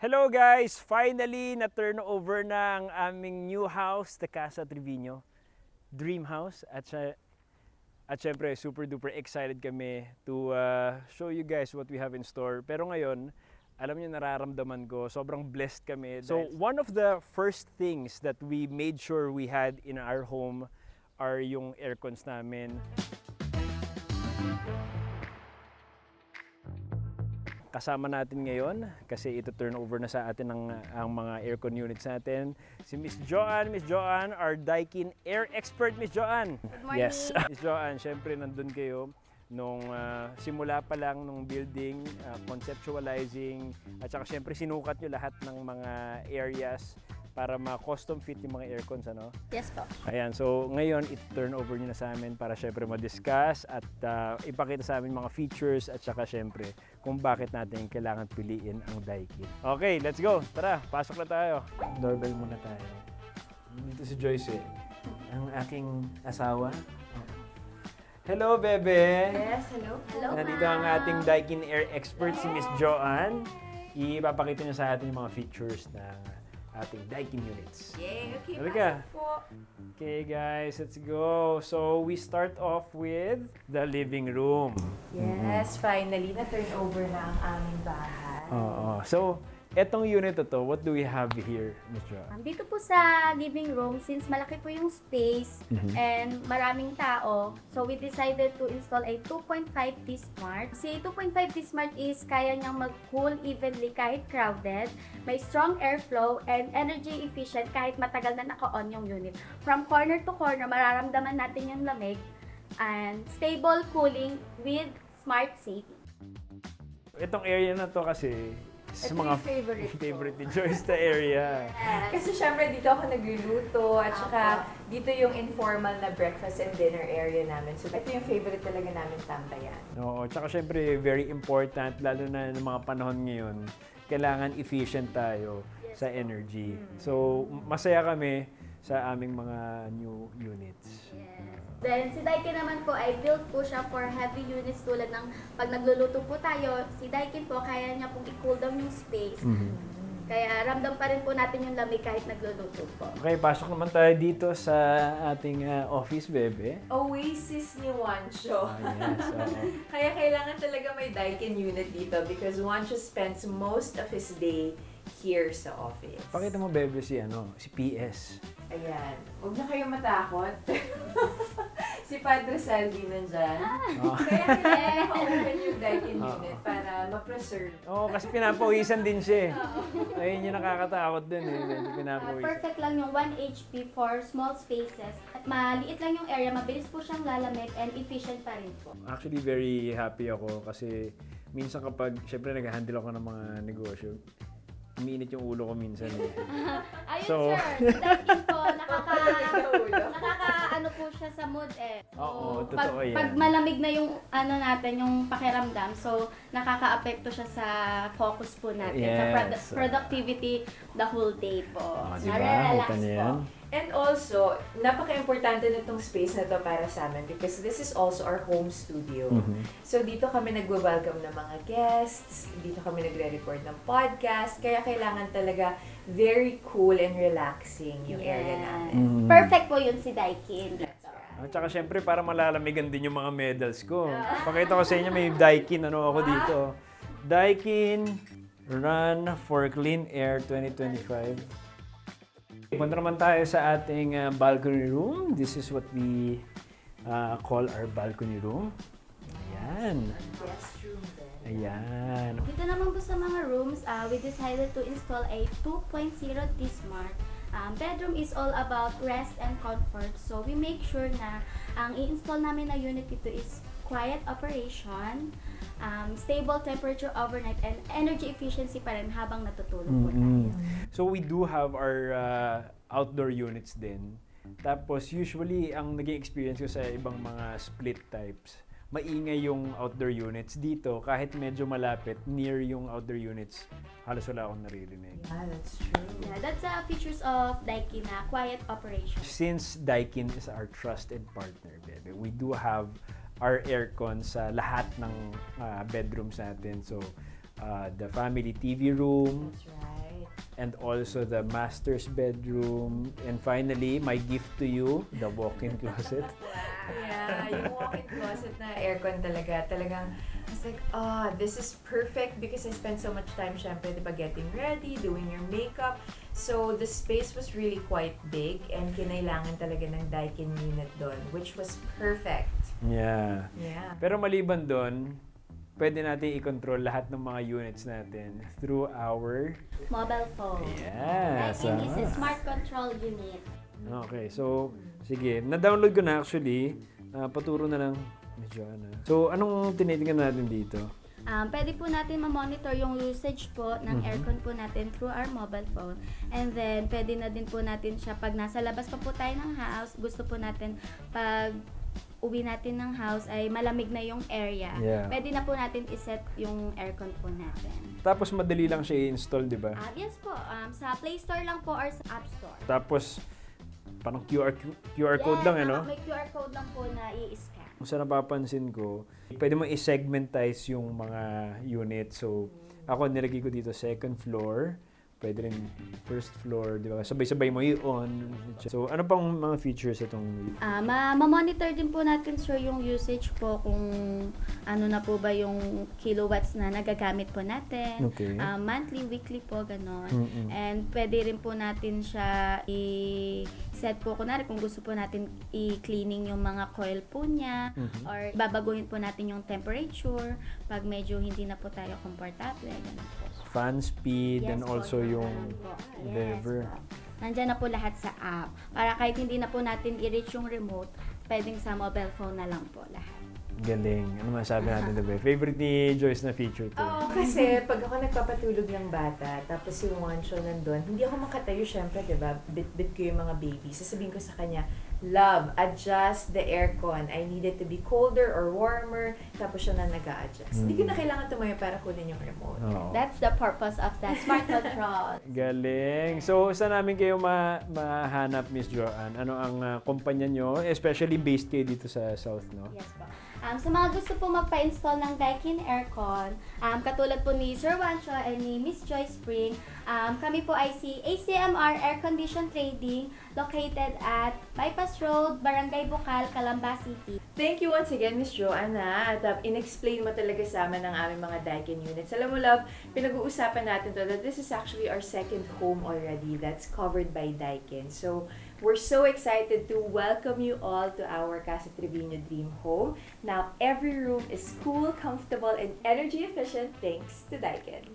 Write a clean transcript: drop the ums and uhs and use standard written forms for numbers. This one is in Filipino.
Hello guys! Finally, na-turn over na ang aming new house, the Casa Triviño. Dream house. At syempre, super duper excited kami to show you guys what we have in store. Pero ngayon, alam niyo nararamdaman ko, sobrang blessed kami. So, one of the first things that we made sure we had in our home are yung aircons namin. Kasama natin ngayon kasi ito turn over na sa atin ang mga aircon units natin. Si Miss Joanne, our Daikin Air Expert, Miss Joanne. Good morning. Yes, Miss Joanne, syempre nandun kayo nung simula pa lang nung building, conceptualizing, at saka syempre sinukat nyo lahat ng mga areas para ma-custom fit yung mga aircons, ano? Yes po. Ayan, so ngayon, i-turn over nyo na sa amin para syempre ma-discuss at ipakita sa amin mga features at saka syempre kung bakit natin kailangan piliin ang Daikin. Okay, let's go! Tara, pasok na tayo. Doorbell muna tayo. Dito si Joyce, ang aking asawa. Hello, bebe! Yes, hello. Hello, Nandito ang ating Daikin Air Expert, si Miss Joanne. Ipapakita niya sa atin yung mga features ng ating Daikin units. Yay! Okay, Halika. pasok po. Okay guys, let's go. So we start off with the living room. Yes, finally, na-turn over na ang aming bahay. Oo. So, etong unit na to, what do we have here, Ms. Jo? Dito po sa living room, since malaki po yung space and maraming tao, so we decided to install a 2.5D Smart. Si 2.5D Smart is kaya niyang mag-cool evenly kahit crowded, may strong airflow and energy efficient kahit matagal na naka-on yung unit. From corner to corner, mararamdaman natin yung lamig and stable cooling with smart safety. Itong area na to kasi sa Ito mga yung favorite ko. ni Joyce na area. Kasi syempre dito ako nagluluto at saka dito yung informal na breakfast and dinner area namin. So ito yung favorite talaga namin tambayan. Oo, tsaka syempre very important, lalo na ng mga panahon ngayon, kailangan efficient tayo sa energy. So, masaya kami sa aming mga new units. Then, si Daikin naman po ay built po siya for heavy units tulad ng pag nagluluto po tayo, si Daikin po kaya niya pong i-cool down yung space. Kaya ramdam pa rin po natin yung lamig kahit nagluluto po. Okay, pasok naman tayo dito sa ating office, bebe. Oasis ni Juancho. Yes, oo. Kaya kailangan talaga may Daikin unit dito because Juancho spends most of his day here sa office. Pakita mo, bebe, si PS. Ayan. Huwag na kayong matakot. Si Padre Salvi nandyan. Kaya kailangan naka-open yung Daikin unit para ma-preserve. Oo, kasi pinapawisan din siya. Ayun yung nakakatakot din eh. Medyo pinapawisan. Perfect lang yung 1 HP for small spaces. At maliit lang yung area, mabilis po siyang lalamig and efficient pa rin po. Actually, very happy ako kasi minsan kapag, syempre nag-handle ako ng mga negosyo, umiinit yung ulo ko minsan eh. Ayun So- sir, Daikin po, nakaka-ano po siya sa mood eh. So, Oo, totoo yan. Pag malamig na yung ano natin, yung pakiramdam, so nakaka-apekto siya sa focus po natin, sa Yes. productivity the whole day po. Diba? Nare-relax Kita niyo po. yan? And also, napaka-importante na itong space na to para sa amin because this is also our home studio. So dito kami nagwe-welcome ng mga guests, dito kami nagre-record ng podcast, kaya kailangan talaga very cool and relaxing yung area namin. Perfect po yun si Daikin. At saka syempre para malalamigan din yung mga medals ko. Pakita ko sa inyo, may Daikin ako dito. Daikin Run for Clean Air 2025. Punta naman tayo sa ating balcony room. This is what we call our balcony room. Ayan. Guest room din. Ayan. Dito naman po sa mga rooms, we decided to install a 2.0D Smart. Bedroom is all about rest and comfort. So we make sure na ang i-install namin na unit dito is quiet operation, stable temperature overnight, and energy efficiency pa rin habang natutulog po tayo. So we do have our outdoor units din. Tapos usually ang naging experience ko sa ibang mga split types, maingay yung outdoor units dito kahit medyo malapit near yung outdoor units. Halos wala akong naririnig. Yeah, that's true. Yeah, that's the features of Daikin na quiet operation. Since Daikin is our trusted partner, bebe, we do have our aircon sa lahat ng bedrooms natin. So, the family TV room, That's right. and also the master's bedroom. And finally, my gift to you, the walk-in closet. Yeah, yung walk-in closet na aircon talaga. Talagang, I was like, this is perfect because I spent so much time, syempre, diba, getting ready, doing your makeup. So, the space was really quite big and kinailangan talaga ng Daikin unit doon, which was perfect. Yeah. Yeah. Pero maliban doon, pwede natin i-control lahat ng mga units natin through our... Mobile phone. Yes. Daikin is a smart control unit. Okay, so, sige. Na-download ko na actually. Paturo na lang. Medyo ano. So, anong tinitingnan natin dito? Pwede po natin ma-monitor yung usage po ng aircon po natin through our mobile phone. And then, pwede na din po natin siya pag nasa labas pa po tayo ng house, gusto po natin pag uwi natin ng house ay malamig na yung area. Yeah. Pwede na po natin iset yung aircon po natin. Tapos, madali lang siya i-install, di ba? Yes po, sa Play Store lang po or sa App Store. Tapos, parang QR code lang, ano? May QR code lang po na i-scan. Kung sa napapansin ko, pwede mo i-segmentize yung mga unit. So, ako nilagay ko dito second floor, pwede rin first floor, di ba? Sabay-sabay mo i-on. So, ano pang mga features itong... Ma-monitor din po natin, sir, yung usage po kung ano na po ba yung kilowatts na nagagamit po natin. Okay. Monthly, weekly po, ganon. Mm-mm. And pwede rin po natin siya i-set po, kunwari kung gusto po natin i-cleaning yung mga coil po niya, or babaguhin po natin yung temperature pag medyo hindi na po tayo komportable, ganon po. Fan speed and po, also yung po. lever. Po. Nandyan na po lahat sa app. Para kahit hindi na po natin i-reach yung remote, pwedeng sa mobile phone na lang po lahat. Galing. Ano masabi natin, diba? Favorite ni Joyce na feature to. Oo, kasi pag ako nagpapatulog ng bata, tapos yung Wancho nandun, hindi ako makatayo, syempre, diba? Bit-bit ko yung mga baby. Sasabihin ko sa kanya, love, adjust the aircon. I need it to be colder or warmer. Tapos siya na nag-a-adjust. Hindi ko na kailangan tumayo para kunin yung remote. Oo. That's the purpose of the smart control. Galing. So, saan namin kayo mahanap, Miss Joanne? Ano ang kumpanya nyo? Especially based kayo dito sa South, no? Yes po. Sa mga gusto po magpa-install ng Daikin Aircon, katulad po ni Sir Wancho and ni Miss Joy Spring, kami po ay si ACMR Aircondition Trading, located at Bypass Road, Barangay Bukal, Calamba City. Thank you once again, Miss Joanna. At in-explain mo talaga sa amin ang aming mga Daikin units. Alam mo, love, pinag-uusapan natin to that this is actually our second home already that's covered by Daikin. So, we're so excited to welcome you all to our Casa Triviño Dream Home. Now, every room is cool, comfortable, and energy efficient thanks to Daikin.